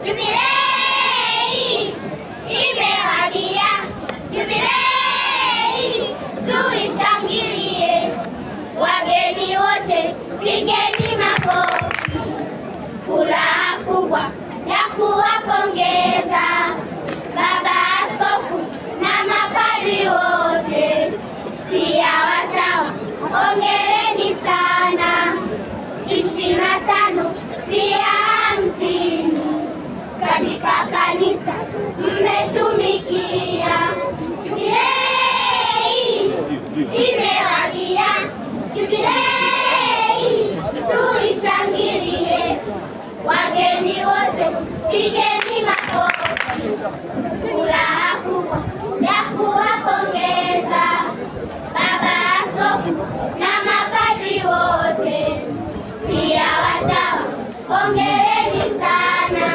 Jubilei imewadia, jubilei tuishangilie, wageni wote pigeni makofi, furaha kubwa ya kuwapongeza Baba Askofu na mapadri wote, pia watawa, hongereni sana. 25 pia 50 katika kanisa mmetumikia. Jubilei imewadia, jubilei tuishangilie, wageni wote pigeni makofi, furaha kubwa ya kuwapongeza Baba Askofu na mapadri wote, pia watawa, hongereni sana.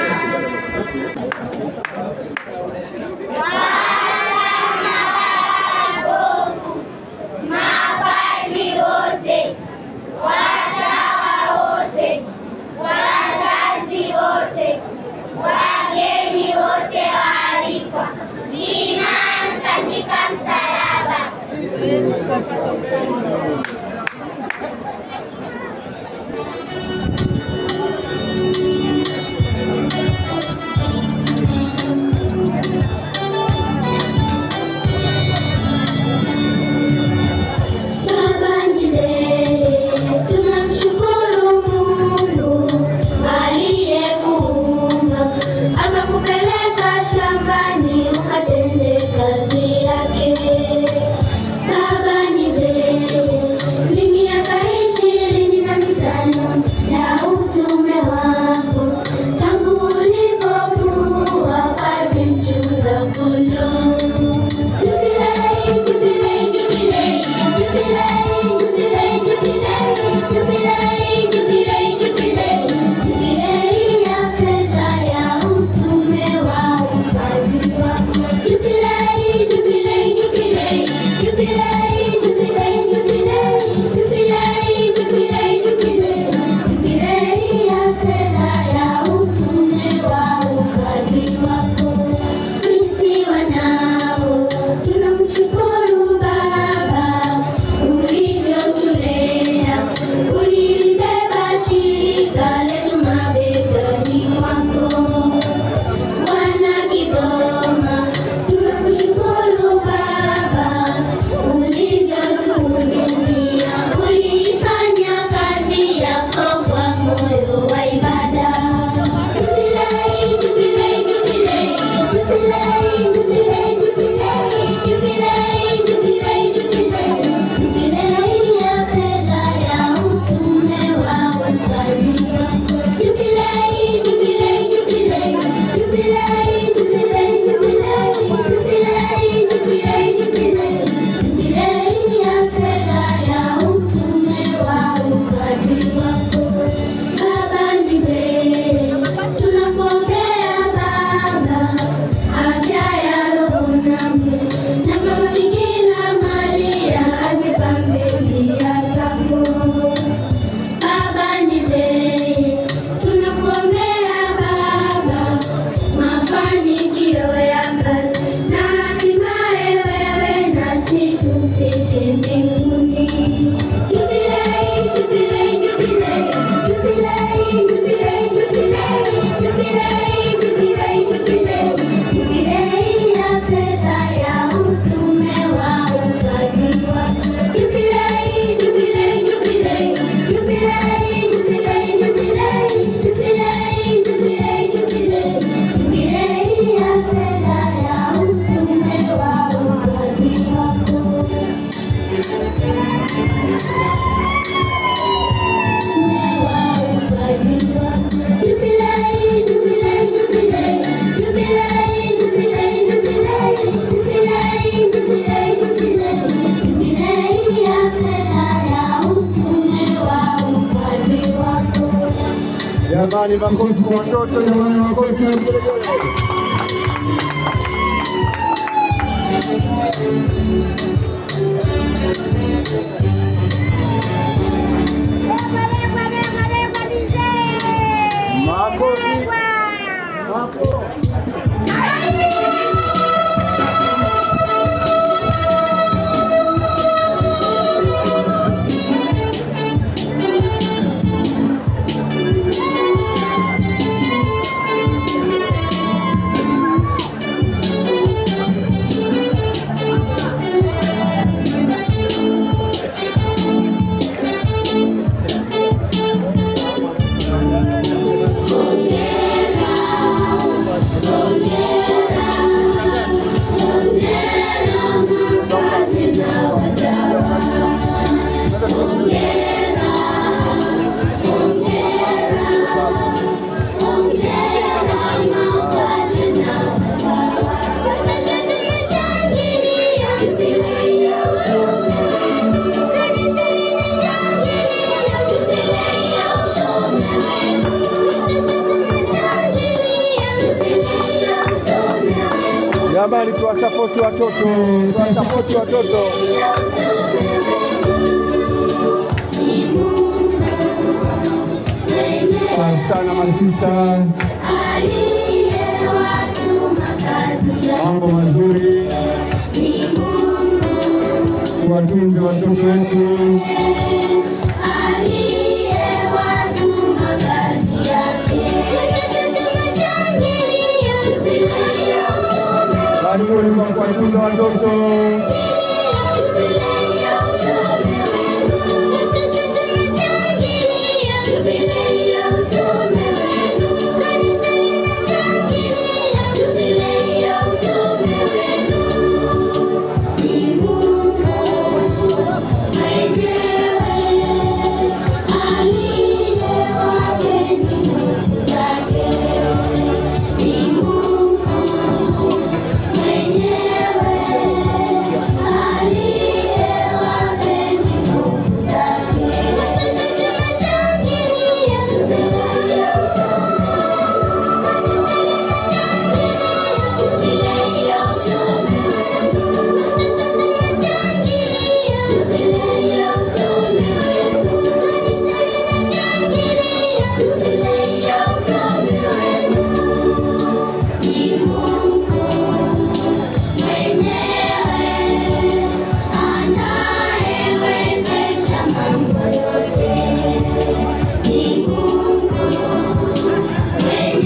Askofu, mapadri wote, watawa wote, wazazi wote, wageni wote waalikwa, imani katika msalaba. Jamani, makofi kwa watoto, jamani, makofi. Makofi. Jamani, tuwasapoti watoto, tuwasapoti watoto. Sana masista, mambo mazuri, watunze watoto wetu. Karibuni kwa kuwatunza watoto.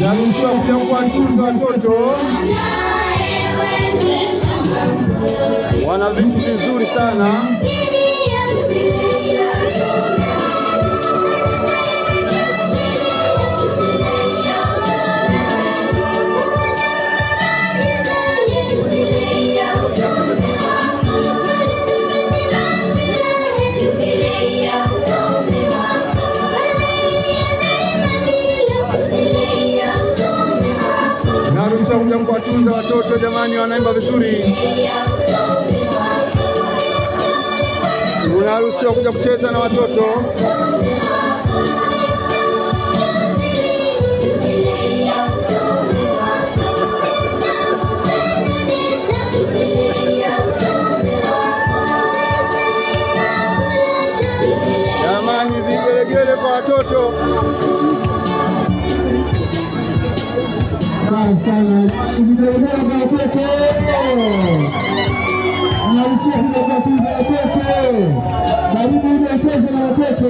Kuja kuwatunza watoto, wana vitu vizuri sana. Kuja kuwatunza watoto jamani, wanaimba vizuri. Unaruhusiwa kuja kucheza na watoto. Jamani, vigelegele kwa watoto. Sana kujielekea kwa watoto, anaruhusiwa kuja kuwatunza watoto. Karibu uje ucheze na watoto.